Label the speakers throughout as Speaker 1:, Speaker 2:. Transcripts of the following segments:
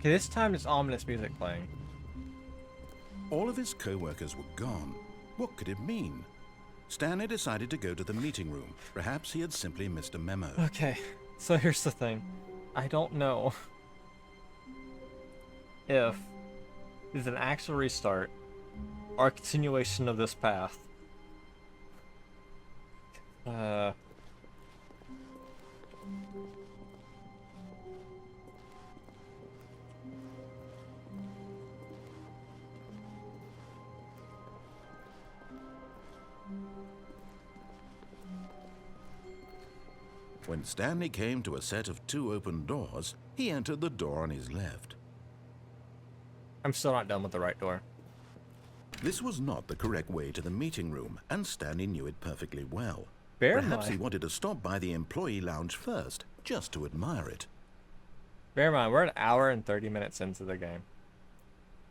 Speaker 1: Okay, this time there's ominous music playing.
Speaker 2: All of his co-workers were gone. What could it mean? Stanley decided to go to the meeting room. Perhaps he had simply missed a memo.
Speaker 1: Okay, so here's the thing. I don't know if it's an actual restart or a continuation of this path.
Speaker 2: When Stanley came to a set of 2 open doors, he entered the door on his left.
Speaker 1: I'm still not done with the right door.
Speaker 2: This was not the correct way to the meeting room, and Stanley knew it perfectly well.
Speaker 1: in
Speaker 2: Perhaps he
Speaker 1: mind,
Speaker 2: wanted to stop by the employee lounge first, just to admire it.
Speaker 1: bear in mind, we're an hour and 30 minutes into the game.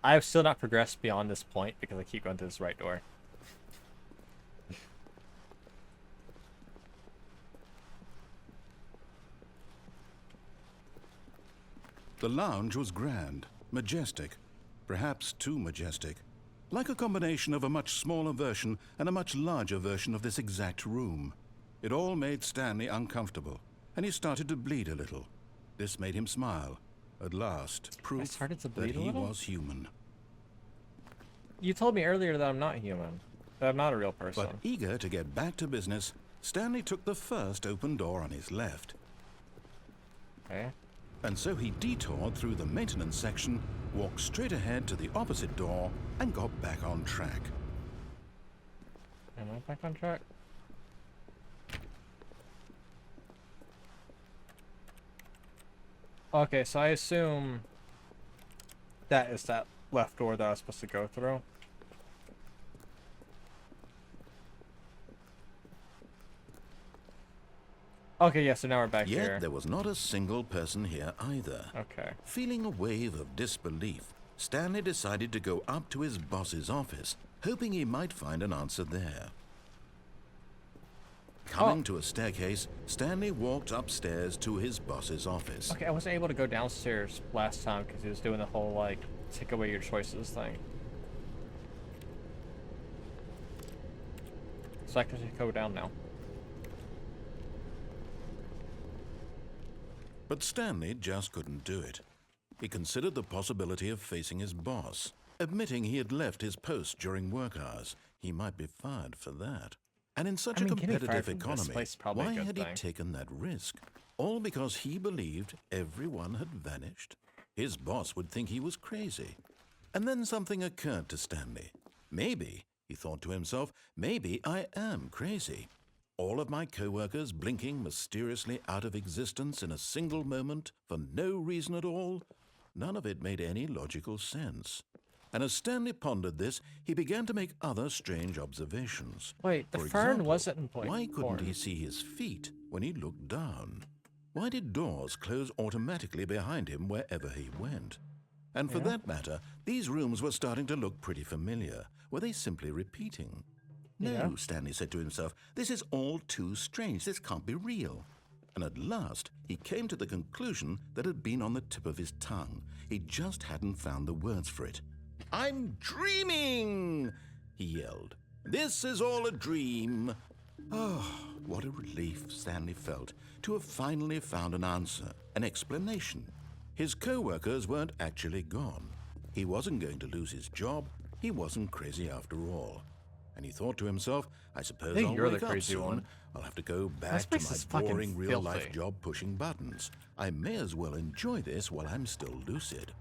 Speaker 1: I have still not progressed beyond this point because I keep going to this right door.
Speaker 2: The lounge was grand, majestic, perhaps too majestic, like a combination of a much smaller version and a much larger version of this exact room. It all made Stanley uncomfortable, and he started to bleed a little. This made him smile. At last, proof
Speaker 1: started to
Speaker 2: that
Speaker 1: bleed a
Speaker 2: he
Speaker 1: little?
Speaker 2: was human.
Speaker 1: You told me earlier that I'm not human. That I'm not a real person.
Speaker 2: But eager to get back to business, Stanley took the first open door on his left.
Speaker 1: Okay.
Speaker 2: And so he detoured through the maintenance section, walked straight ahead to the opposite door, and got back on track.
Speaker 1: Am I back on track? Okay, so I assume that is that left door that I was supposed to go through. Okay, yeah, so now we're back
Speaker 2: Yet
Speaker 1: here.
Speaker 2: there was not a single person here either.
Speaker 1: Okay.
Speaker 2: Feeling a wave of disbelief, Stanley decided to go up to his boss's office, hoping he might find an answer there. Coming to a staircase, Stanley walked upstairs to his boss's office.
Speaker 1: Okay, I wasn't able to go downstairs last time because he was doing the whole, like, take away your choices thing. So I can just go down now.
Speaker 2: But Stanley just couldn't do it. He considered the possibility of facing his boss. Admitting he had left his post during work hours, he might be fired for that. And in such a
Speaker 1: getting fired
Speaker 2: competitive
Speaker 1: from this
Speaker 2: economy,
Speaker 1: place is probably a
Speaker 2: why
Speaker 1: good
Speaker 2: had he
Speaker 1: thing.
Speaker 2: taken that risk? All because he believed everyone had vanished? His boss would think he was crazy. And then something occurred to Stanley. Maybe, he thought to himself, maybe I am crazy. All of my co-workers blinking mysteriously out of existence in a single moment for no reason at all? None of it made any logical sense. And as Stanley pondered this, he began to make other strange observations.
Speaker 1: Wait, the
Speaker 2: For
Speaker 1: fern
Speaker 2: example,
Speaker 1: wasn't important.
Speaker 2: why couldn't he see his feet when he looked down? Why did doors close automatically behind him wherever he went? And for that matter, these rooms were starting to look pretty familiar. Were they simply repeating? No,
Speaker 1: Yeah.
Speaker 2: Stanley said to himself, this is all too strange. This can't be real. And at last, he came to the conclusion that had been on the tip of his tongue. He just hadn't found the words for it. I'm dreaming, he yelled. This is all a dream. Oh, what a relief Stanley felt to have finally found an answer, an explanation. His co-workers weren't actually gone. He wasn't going to lose his job. He wasn't crazy after all. And he thought to himself, I suppose
Speaker 1: think
Speaker 2: I'll
Speaker 1: you're
Speaker 2: wake
Speaker 1: the
Speaker 2: up
Speaker 1: crazy
Speaker 2: soon.
Speaker 1: one.
Speaker 2: I'll have to go
Speaker 1: This
Speaker 2: back to
Speaker 1: place is
Speaker 2: my
Speaker 1: fucking
Speaker 2: boring real-life
Speaker 1: filthy.
Speaker 2: job pushing buttons. I may as well enjoy this while I'm still lucid.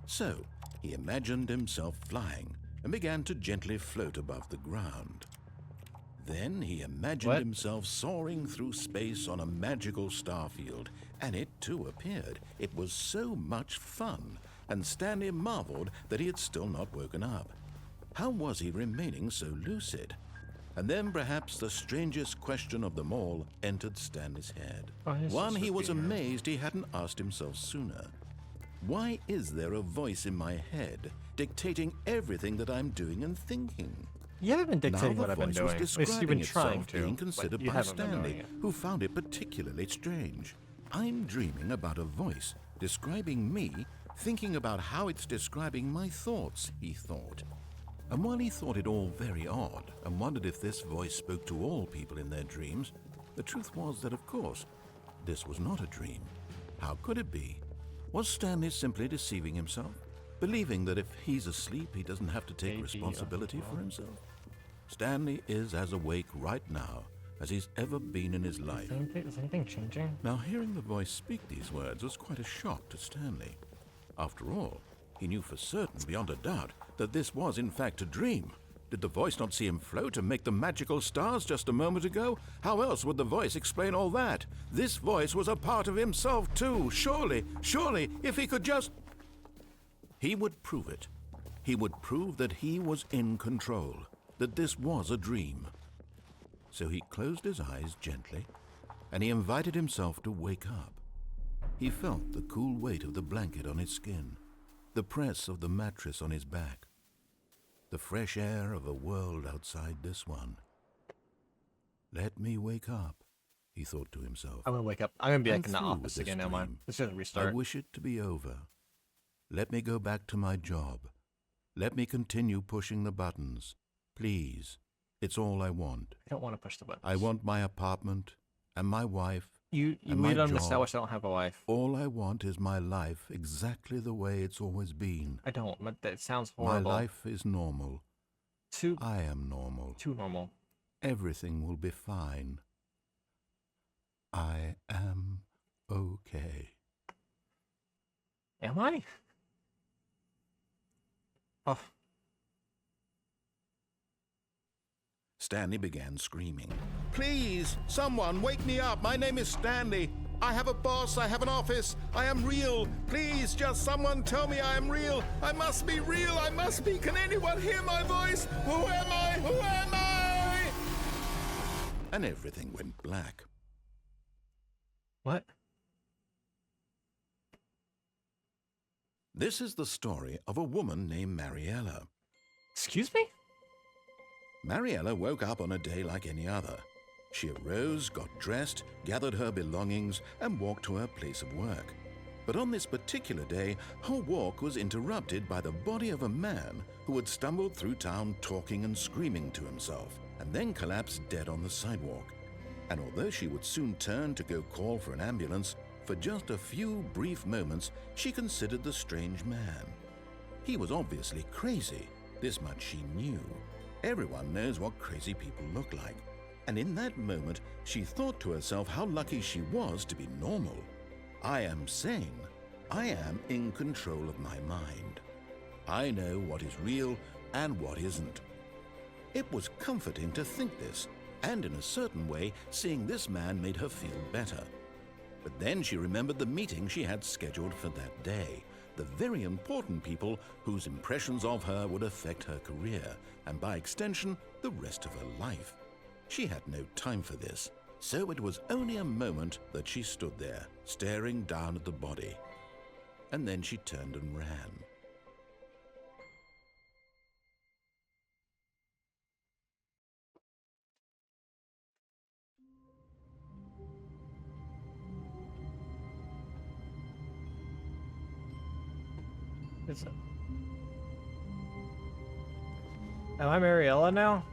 Speaker 2: So, he imagined himself flying and began to gently float above the ground. Then he imagined
Speaker 1: What?
Speaker 2: himself soaring through space on a magical starfield, and it too appeared. It was so much fun, and Stanley marveled that he had still not woken up. How was he remaining so lucid? And then perhaps the strangest question of them all entered Stanley's head.
Speaker 1: Oh, this
Speaker 2: One
Speaker 1: is
Speaker 2: he
Speaker 1: the
Speaker 2: was
Speaker 1: beer.
Speaker 2: amazed he hadn't asked himself sooner. Why is there a voice in my head dictating everything that I'm doing and thinking?
Speaker 1: You haven't been dictating
Speaker 2: Now
Speaker 1: what
Speaker 2: the
Speaker 1: I've been
Speaker 2: voice was
Speaker 1: doing. At least
Speaker 2: describing
Speaker 1: you've been trying
Speaker 2: itself
Speaker 1: to.
Speaker 2: being
Speaker 1: but
Speaker 2: considered
Speaker 1: you
Speaker 2: by
Speaker 1: haven't been doing
Speaker 2: Stanley,
Speaker 1: it.
Speaker 2: who found it particularly strange. I'm dreaming about a voice describing me Thinking about how it's describing my thoughts, he thought. And while he thought it all very odd and wondered if this voice spoke to all people in their dreams, the truth was that, of course, this was not a dream. How could it be? Was Stanley simply deceiving himself, believing that if he's asleep, he doesn't have to take responsibility for himself? Stanley is as awake right now as he's ever been in his life.
Speaker 1: Is anything changing?
Speaker 2: Now, hearing the voice speak these words was quite a shock to Stanley. After all, he knew for certain, beyond a doubt, that this was in fact a dream. Did the voice not see him float and make the magical stars just a moment ago? How else would the voice explain all that? This voice was a part of himself too. Surely, if he could just... He would prove it. He would prove that he was in control, that this was a dream. So he closed his eyes gently, and he invited himself to wake up. He felt the cool weight of the blanket on his skin, the press of the mattress on his back, the fresh air of a world outside this one. Let me wake up, he thought to himself.
Speaker 1: I'm gonna wake up. I'm gonna be
Speaker 2: I'm
Speaker 1: like in the
Speaker 2: through with
Speaker 1: office
Speaker 2: this
Speaker 1: again. Never mind.
Speaker 2: dream.
Speaker 1: Let's just
Speaker 2: I
Speaker 1: restart.
Speaker 2: wish it to be over. Let me go back to my job. Let me continue pushing the buttons. Please. It's all I want.
Speaker 1: I don't want to push the buttons.
Speaker 2: I want my apartment and my wife.
Speaker 1: You
Speaker 2: and my
Speaker 1: made on this. I
Speaker 2: job.
Speaker 1: wish I don't have a wife.
Speaker 2: All I want is my life exactly the way it's always been.
Speaker 1: I don't. But that sounds
Speaker 2: My
Speaker 1: horrible.
Speaker 2: life is normal.
Speaker 1: Too
Speaker 2: I am normal.
Speaker 1: normal.
Speaker 2: Everything will be fine. I am okay.
Speaker 1: Am I? Oh,
Speaker 2: Stanley began screaming. Please, someone, wake me up. My name is Stanley. I have a boss. I have an office. I am real. Please, just someone tell me I am real. I must be real. I must be. Can anyone hear my voice? Who am I? Who am I? And everything went black.
Speaker 1: what?
Speaker 2: This is the story of a woman named Mariella.
Speaker 1: Excuse me?
Speaker 2: Mariella woke up on a day like any other. She arose, got dressed, gathered her belongings, and walked to her place of work. But on this particular day, her walk was interrupted by the body of a man who had stumbled through town talking and screaming to himself, and then collapsed dead on the sidewalk. And although she would soon turn to go call for an ambulance, for just a few brief moments she considered the strange man. He was obviously crazy, this much she knew. Everyone knows what crazy people look like. And in that moment, she thought to herself how lucky she was to be normal. I am sane. I am in control of my mind. I know what is real and what isn't. It was comforting to think this, and in a certain way, seeing this man made her feel better. But then she remembered the meeting she had scheduled for that day, the very important people whose impressions of her would affect her career, and by extension, the rest of her life. She had no time for this, so it was only a moment that she stood there, staring down at the body. And then she turned and ran.
Speaker 1: Is it? Am I Mariella now?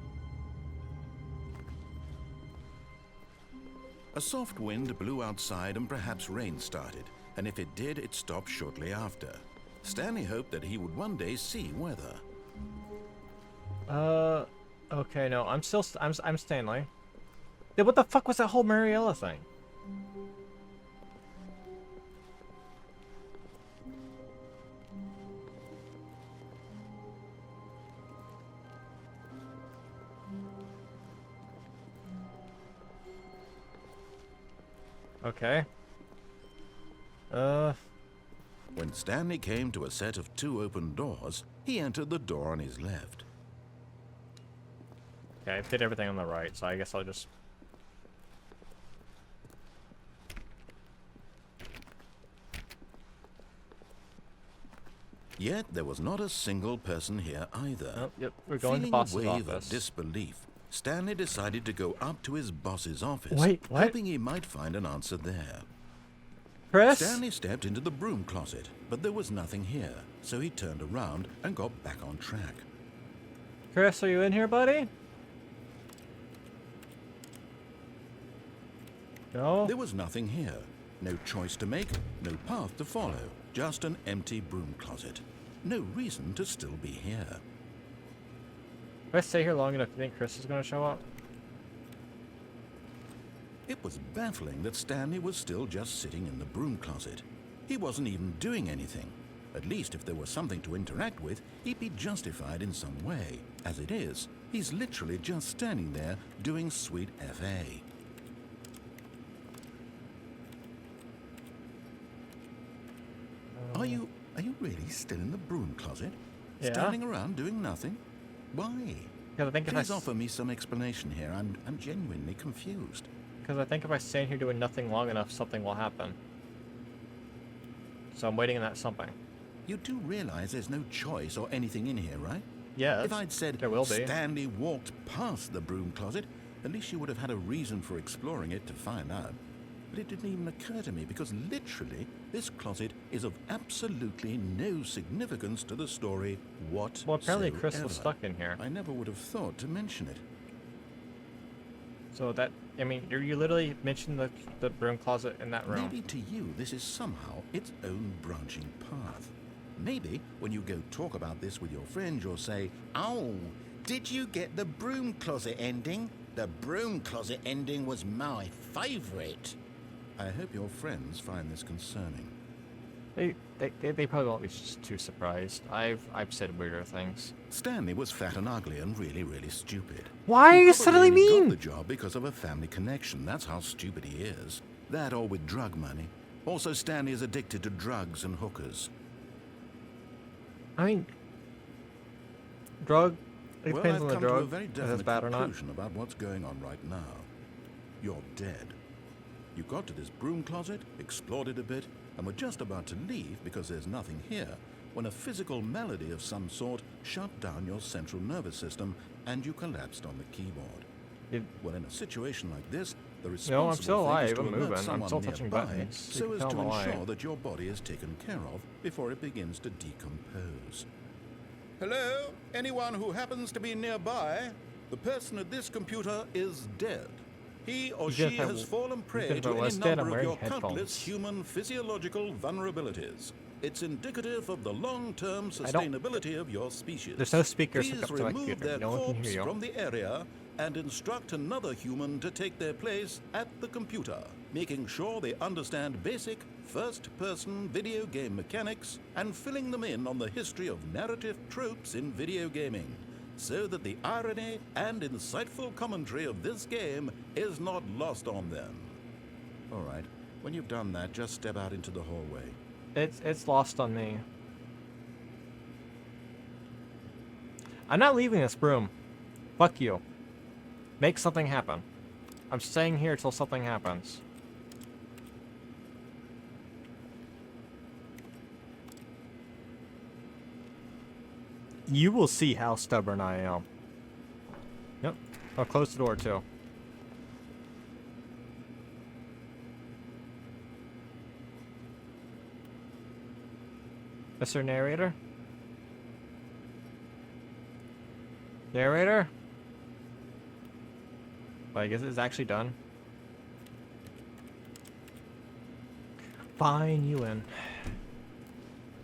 Speaker 2: A soft wind blew outside and perhaps rain started, and if it did, it stopped shortly after. Stanley hoped that he would one day see weather.
Speaker 1: Okay, no, I'm Stanley. Yeah, what the fuck was that whole Mariella thing? Okay.
Speaker 2: When Stanley came to a set of 2 open doors, he entered the door on his left.
Speaker 1: Okay, I did everything on the right, so I guess I'll just...
Speaker 2: Yet there was not a single person here either.
Speaker 1: Oh, yep, we're going to
Speaker 2: Feeling
Speaker 1: boss's
Speaker 2: a wave
Speaker 1: office.
Speaker 2: of disbelief, Stanley decided to go up to his boss's office,
Speaker 1: Wait, what?
Speaker 2: hoping he might find an answer there.
Speaker 1: Chris?
Speaker 2: Stanley stepped into the broom closet, but there was nothing here, so he turned around and got back on track.
Speaker 1: Chris, are you in here, buddy? No?
Speaker 2: There was nothing here. No choice to make, no path to follow, just an empty broom closet. No reason to still be here.
Speaker 1: If I stay here long enough, do you think Chris is going to show up?
Speaker 2: It was baffling that Stanley was still just sitting in the broom closet. He wasn't even doing anything. At least if there was something to interact with, he'd be justified in some way. As it is, he's literally just standing there doing sweet FA. Are you really still in the broom closet?
Speaker 1: Yeah.
Speaker 2: Standing around doing nothing? Why?
Speaker 1: Because I think
Speaker 2: Please offer me some explanation here. I'm genuinely confused.
Speaker 1: Because I think if I stand here doing nothing long enough, something will happen. So I'm waiting on that something.
Speaker 2: You do realize there's no choice or anything in here, right?
Speaker 1: Yes.
Speaker 2: If I'd said
Speaker 1: there will be.
Speaker 2: Stanley walked past the broom closet, at least you would have had a reason for exploring it to find out. But it didn't even occur to me because literally this closet is of absolutely no significance to the story whatsoever.
Speaker 1: Well, apparently Chris was stuck in here.
Speaker 2: I never would have thought to mention it.
Speaker 1: So that, I mean, you literally mentioned the broom closet in that room.
Speaker 2: Maybe to you this is somehow its own branching path. Maybe when you go talk about this with your friends, you'll say, "Oh, did you get the broom closet ending? The broom closet ending was my favorite." I hope your friends find this concerning.
Speaker 1: They probably won't be just too surprised. I've said weirder things.
Speaker 2: Stanley was fat and ugly and really stupid.
Speaker 1: Why are
Speaker 2: He
Speaker 1: you
Speaker 2: probably
Speaker 1: suddenly
Speaker 2: only
Speaker 1: mean?
Speaker 2: got the job because of a family connection. That's how stupid he is. That or with drug money. Also, Stanley is addicted to drugs and hookers.
Speaker 1: I mean, drug. It
Speaker 2: Well,
Speaker 1: depends
Speaker 2: I've
Speaker 1: on the
Speaker 2: come to a
Speaker 1: drug.
Speaker 2: very
Speaker 1: If it's
Speaker 2: definite
Speaker 1: bad or not.
Speaker 2: conclusion about what's going on right now. You're dead. You got to this broom closet, explored it a bit, and were just about to leave because there's nothing here, when a physical malady of some sort shut down your central nervous system and you collapsed on the keyboard. Well, in a situation like this, the responsible
Speaker 1: No, I'm still
Speaker 2: thing is
Speaker 1: alive.
Speaker 2: to
Speaker 1: I'm
Speaker 2: alert
Speaker 1: moving. I'm
Speaker 2: someone
Speaker 1: still touching
Speaker 2: nearby
Speaker 1: buttons.
Speaker 2: so
Speaker 1: You
Speaker 2: as
Speaker 1: can
Speaker 2: to
Speaker 1: tell I'm alive.
Speaker 2: ensure that your body is taken care of before it begins to decompose. Hello? Anyone who happens to be nearby? The person at this computer is dead. He or she has fallen prey to any number of your countless human physiological vulnerabilities. It's indicative of the long-term sustainability of your species.
Speaker 1: There's no speakers
Speaker 2: Please
Speaker 1: hooked up to my
Speaker 2: remove
Speaker 1: computer.
Speaker 2: their
Speaker 1: No one can
Speaker 2: corpse
Speaker 1: hear you.
Speaker 2: from the area and instruct another human to take their place at the computer, making sure they understand basic first-person video game mechanics and filling them in on the history of narrative tropes in video gaming, so that the irony and insightful commentary of this game is not lost on them. All right, when you've done that, just step out into the hallway.
Speaker 1: It's lost on me. I'm not leaving this room. Fuck you. Make something happen. I'm staying here till something happens. You will see how stubborn I am. Yep. I'll close the door too. Mr. Narrator? Narrator? Well, I guess it's actually done. Fine, you in.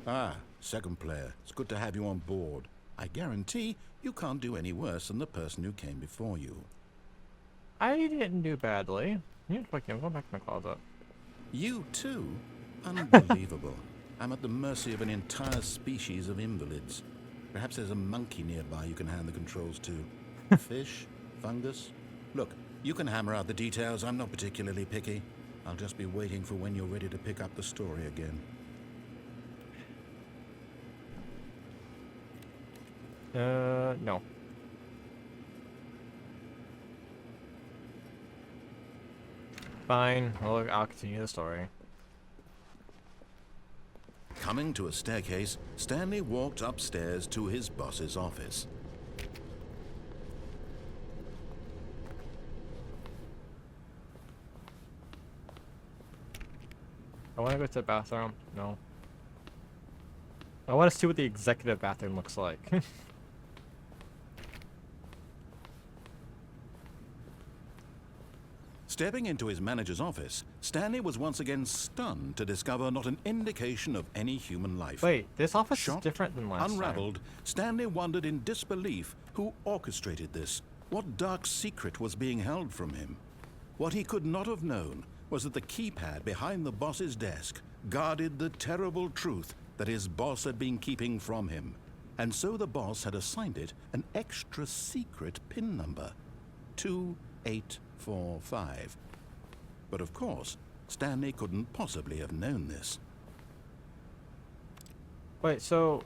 Speaker 2: Ah, second player. It's good to have you on board. I guarantee you can't do any worse than the person who came before you.
Speaker 1: I didn't do badly. I'm going back to my closet.
Speaker 2: You too? Unbelievable. I'm at the mercy of an entire species of invalids. Perhaps there's a monkey nearby you can hand the controls to. Fish? Fungus? Look, you can hammer out the details. I'm not particularly picky. I'll just be waiting for when you're ready to pick up the story again.
Speaker 1: No. Fine. Well, I'll continue the story.
Speaker 2: Coming to a staircase, Stanley walked upstairs to his boss's office.
Speaker 1: I want to go to the bathroom. No. I want to see what the executive bathroom looks like.
Speaker 2: Stepping into his manager's office, Stanley was once again stunned to discover not an indication of any human life.
Speaker 1: Wait, this office
Speaker 2: Shocked,
Speaker 1: is different than last
Speaker 2: unraveled, Stanley wondered in disbelief who orchestrated this, what dark secret was being held from him. What he could not have known was that the keypad behind the boss's desk guarded the terrible truth that his boss had been keeping from him. And so the boss had assigned it an extra secret PIN number, 2845. But of course, Stanley couldn't possibly have known this.
Speaker 1: Wait, so...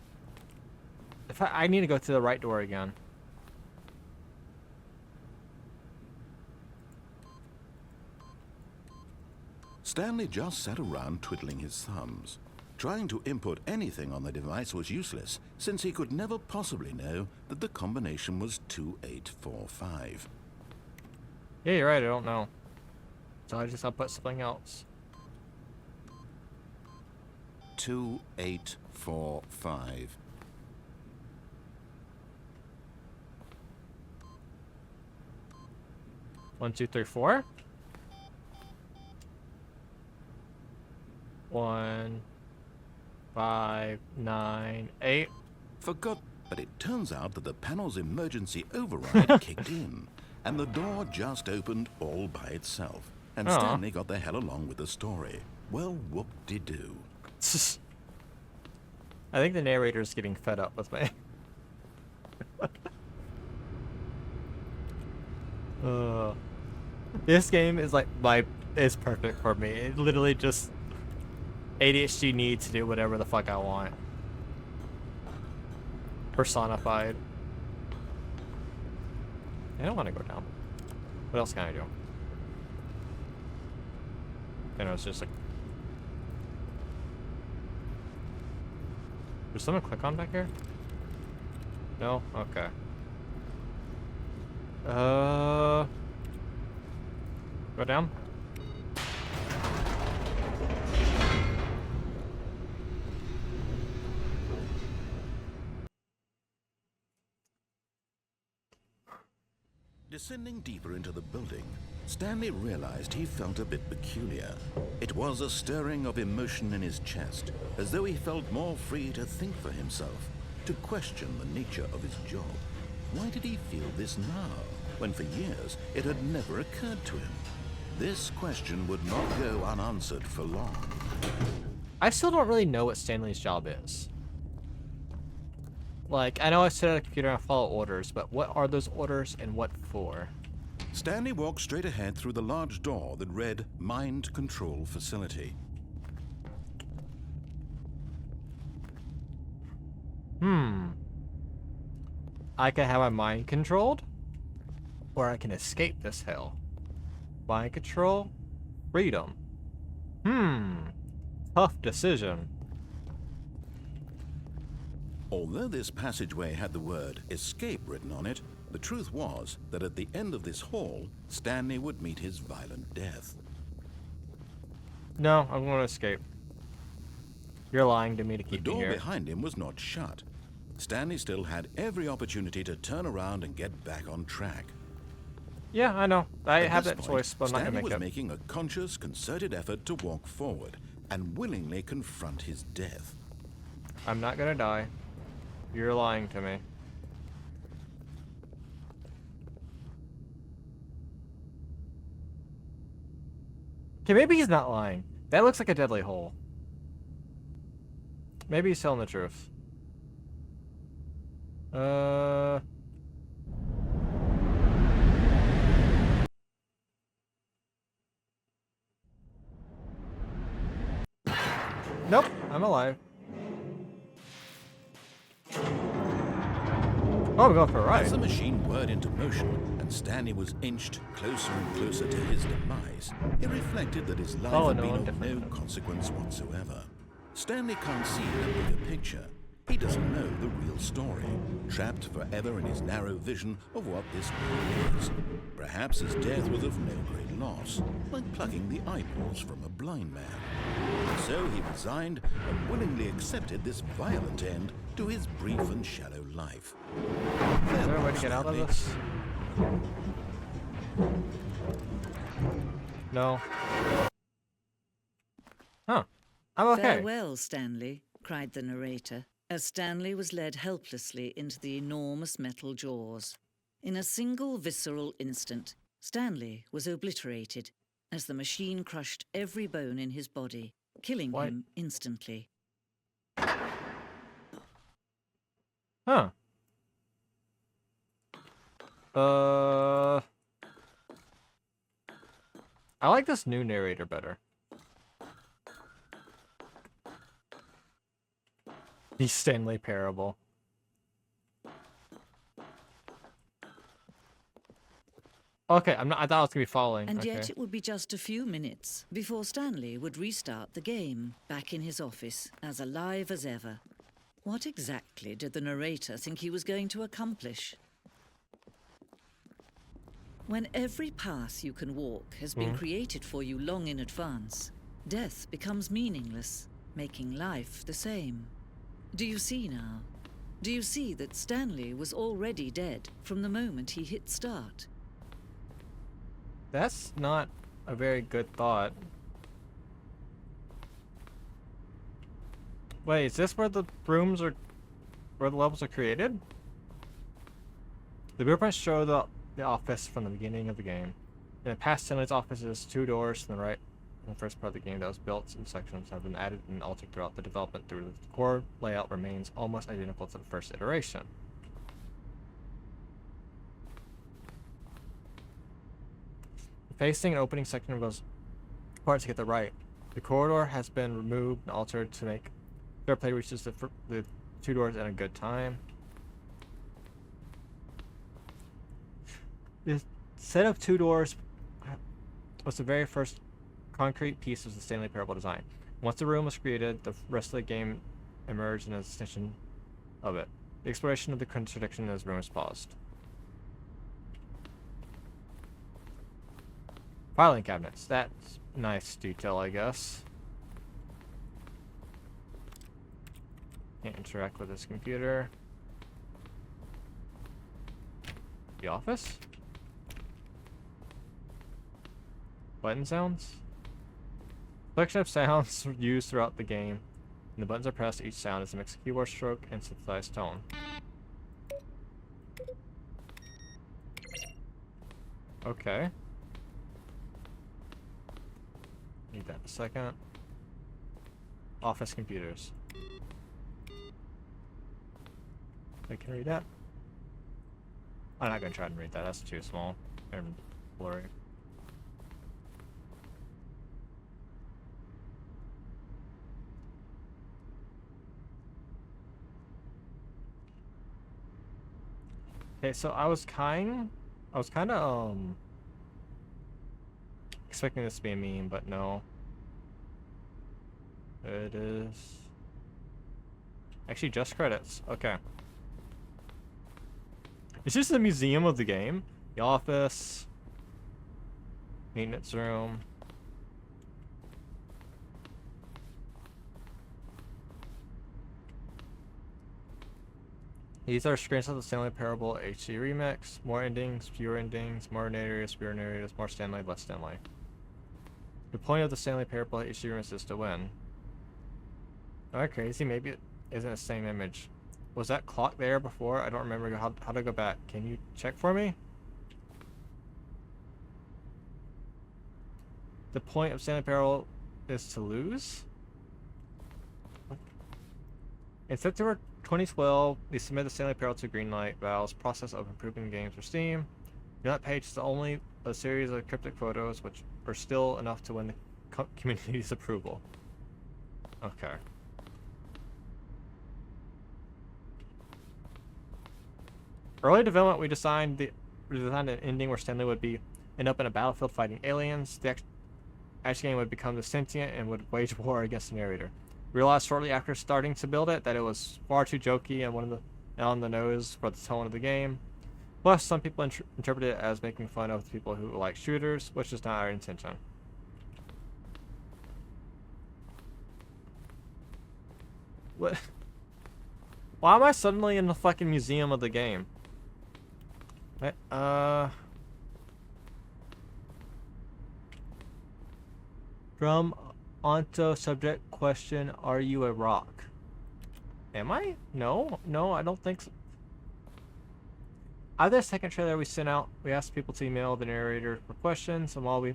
Speaker 1: if I need to go to the right door again.
Speaker 2: Stanley just sat around twiddling his thumbs. Trying to input anything on the device was useless, since he could never possibly know that the combination was 2845.
Speaker 1: Yeah, you're right, I don't know. So I just have to put something else.
Speaker 2: 2845.
Speaker 1: One, two, three, four. 1, 5, 9, 8.
Speaker 2: Forgot, but it turns out that the panel's emergency override kicked in, and the door just opened all by itself. And Stanley got the hell along with the story. Well, whoop-de-doo.
Speaker 1: I think the narrator's getting fed up with me. This game is like is perfect for me. It literally just ADHD needs to do whatever the fuck I want. Personified. I don't want to go down. What else can I do? You know, it's just like... Did someone click on back here? No? Okay. Go down?
Speaker 2: Descending deeper into the building, Stanley realized he felt a bit peculiar. It was a stirring of emotion in his chest, as though he felt more free to think for himself, to question the nature of his job. Why did he feel this now, when for years it had never occurred to him? This question would not go unanswered for long.
Speaker 1: I still don't really know what Stanley's job is. Like, I know I sit at a computer and I follow orders, but what are those orders and what for?
Speaker 2: Stanley walked straight ahead through the large door that read Mind Control Facility.
Speaker 1: I can have my mind controlled, or I can escape this hell. Mind control, freedom. Tough decision.
Speaker 2: Although this passageway had the word escape written on it, the truth was that at the end of this hall, Stanley would meet his violent death.
Speaker 1: No, I'm going to escape. You're lying to me to
Speaker 2: The
Speaker 1: keep me
Speaker 2: door
Speaker 1: here.
Speaker 2: behind him was not shut. Stanley still had every opportunity to turn around and get back on track.
Speaker 1: Yeah, I know. I
Speaker 2: At
Speaker 1: have
Speaker 2: this
Speaker 1: that
Speaker 2: point,
Speaker 1: choice, but I'm not
Speaker 2: Stanley
Speaker 1: going to
Speaker 2: was
Speaker 1: make it.
Speaker 2: making a conscious, concerted effort to walk forward and willingly confront his death.
Speaker 1: I'm not going to die. You're lying to me. Okay, maybe he's not lying. That looks like a deadly hole. Maybe he's telling the truth. Nope, I'm alive. Oh, we're going for a ride.
Speaker 2: As the machine whirred into motion and Stanley was inched closer and closer to his demise, he reflected that his life had been of no consequence whatsoever. Stanley can't see the bigger picture. He doesn't know the real story, trapped forever in his narrow vision of what this world is. Perhaps his death was of no great loss, like plucking the eyeballs from a blind man. So he resigned and willingly accepted this violent end to his brief and shallow life.
Speaker 1: Is there a way to get out of this? No. Huh. I'm okay.
Speaker 3: Farewell, Stanley, cried the narrator, as Stanley was led helplessly into the enormous metal jaws. In a single visceral instant, Stanley was obliterated as the machine crushed every bone in his body, killing him instantly.
Speaker 1: Huh. I like this new narrator better. The Stanley Parable. Okay, I thought I was gonna be following.
Speaker 3: And
Speaker 1: okay.
Speaker 3: yet it would be just a few minutes before Stanley would restart the game, back in his office, as alive as ever. What exactly did the narrator think he was going to accomplish? When every path you can walk has been created for you long in advance, death becomes meaningless, making life the same. Do you see now? Do you see that Stanley was already dead from the moment he hit start?
Speaker 1: That's not a very good thought. Wait, is this where the rooms are, where the levels are created? The blueprints show the office from the beginning of the game. In the past, Stanley's office is 2 doors to the right. In the first part of the game that was built, and sections have been added and altered throughout the development. The core layout remains almost identical to the first iteration. Facing an opening section of those parts to get the right. The corridor has been removed and altered to make fair play reaches the 2 doors at a good time. The set of 2 doors was the very first concrete piece of the Stanley Parable design. Once the room was created, the rest of the game emerged in an extension of it. The exploration of the contradiction in this room is paused. Filing cabinets. That's nice detail, I guess. Can't interact with this computer. The office? Button sounds? Selection of sounds used throughout the game. When the buttons are pressed, each sound is a mixed keyboard stroke and synthesized tone. Okay. Need that in a second. Office computers. I can read that. I'm not gonna try and read that. That's too small and blurry. Okay, so I was kind of expecting this to be a meme, but no. It is actually just credits. Okay. It's just the museum of the game. The office. Maintenance room. These are screenshots of the Stanley Parable HD remix. More endings, fewer endings, more narrators, fewer narrators, more Stanley, less Stanley. The point of the Stanley Parable HD remix is to win. Am I crazy? Maybe it isn't the same image. Was that clock there before? I don't remember how to go back. Can you check for me? The point of Stanley Parable is to lose? In September 2012, they submitted the Stanley Parable to Greenlight Valve's process of improving games for Steam. That page is only a series of cryptic photos, which are still enough to win the community's approval. Okay. Early development, we designed an ending where Stanley would end up in a battlefield fighting aliens. The action game would become the sentient and would wage war against the narrator. Realized shortly after starting to build it that it was far too jokey and on the nose for the tone of the game. Plus, some people interpret it as making fun of people who like shooters, which is not our intention. What? Why am I suddenly in the fucking museum of the game? What? Drum onto subject question, are you a rock? Am I? No, I don't think so. After the second trailer we sent out, we asked people to email the narrator for questions, and while we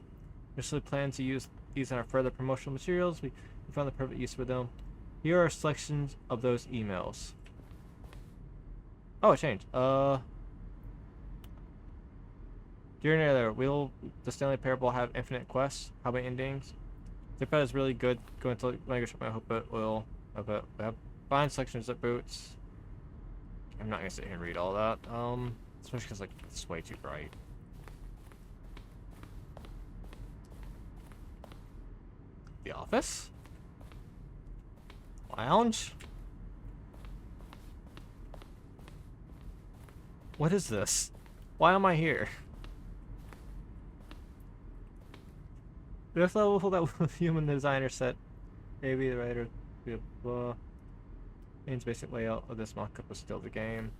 Speaker 1: initially planned to use these in our further promotional materials, we found the perfect use for them. Here are selections of those emails. Oh, it changed. Dear narrator, will the Stanley Parable have infinite quests? How many endings? If that is really good, going to language, I hope it will. But we have fine selections of boots. I'm not gonna sit here and read all that. Especially because like it's way too bright. The office? Lounge? What is this? Why am I here? This level that human designer set. Maybe the writer blah. Means basic layout of this mockup was still the game.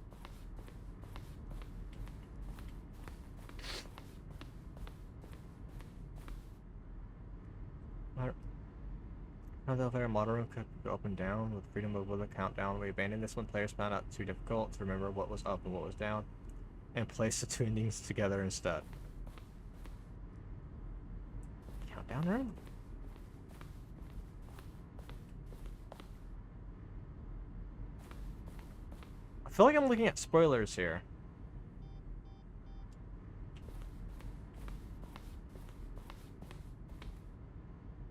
Speaker 1: Now the elevator model room could be up and down with freedom of the countdown. We abandoned this when players found out too difficult to remember what was up and what was down, and placed the two endings together instead. Countdown room? I feel like I'm looking at spoilers here.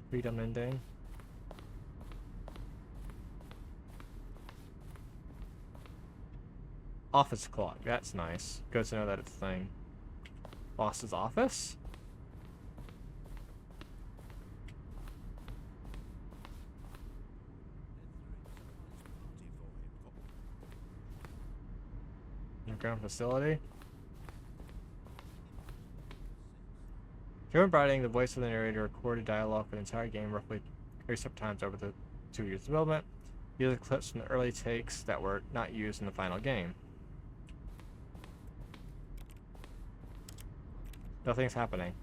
Speaker 1: Freedom ending. Office clock. That's nice. Good to know that it's a thing. Boss's office? Underground facility? Kevin Briding, the voice of the narrator, recorded dialogue for the entire game roughly 37 times over the 2 years of development. These are clips from the early takes that were not used in the final game. Nothing's happening.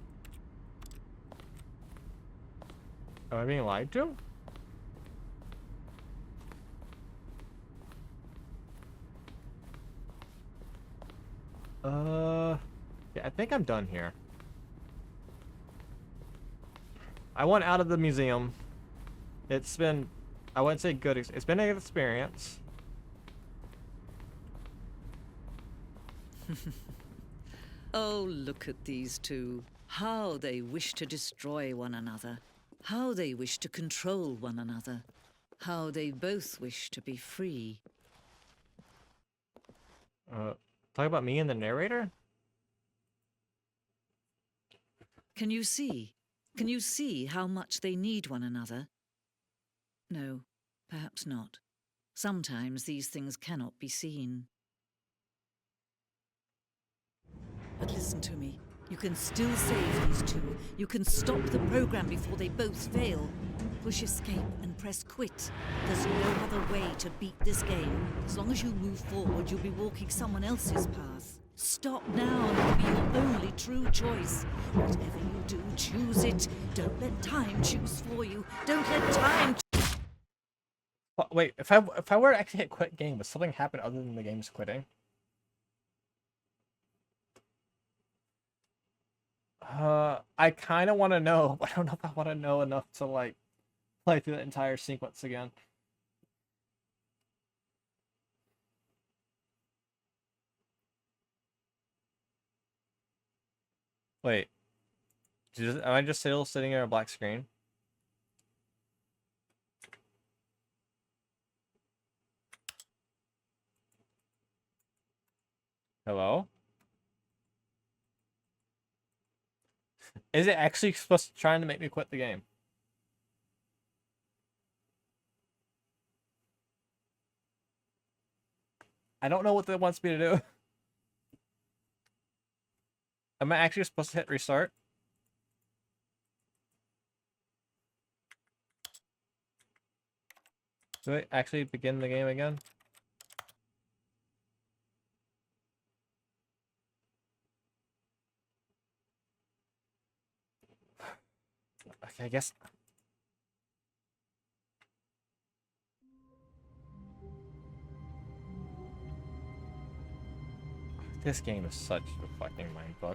Speaker 1: Am I being lied to? Yeah, I think I'm done here. I want out of the museum. It's been, I wouldn't say good, it's been a good experience.
Speaker 3: Oh, look at these two. How they wish to destroy one another. How they wish to control one another. How they both wish to be free.
Speaker 1: Talk about me and the narrator?
Speaker 3: Can you see? Can you see how much they need one another? No, perhaps not. Sometimes these things cannot be seen. But listen to me. You can still save these two. You can stop the program before they both fail. Push escape and press quit. There's no other way to beat this game. As long as you move forward, you'll be walking someone else's path. Stop now and it'll be your only true choice. Whatever you do, choose it. Don't let time choose for you. Don't let time.
Speaker 1: Wait, if I were to actually hit quit game, would something happen other than the game's quitting? I kind of want to know, but I don't know if I want to know enough to like play through the entire sequence again. Wait, am I just still sitting in a black screen? Hello? Is it actually supposed to trying to make me quit the game? I don't know what it wants me to do. Am I actually supposed to hit restart? Do I actually begin the game again? Okay, I guess. This game is such a fucking mindfuck.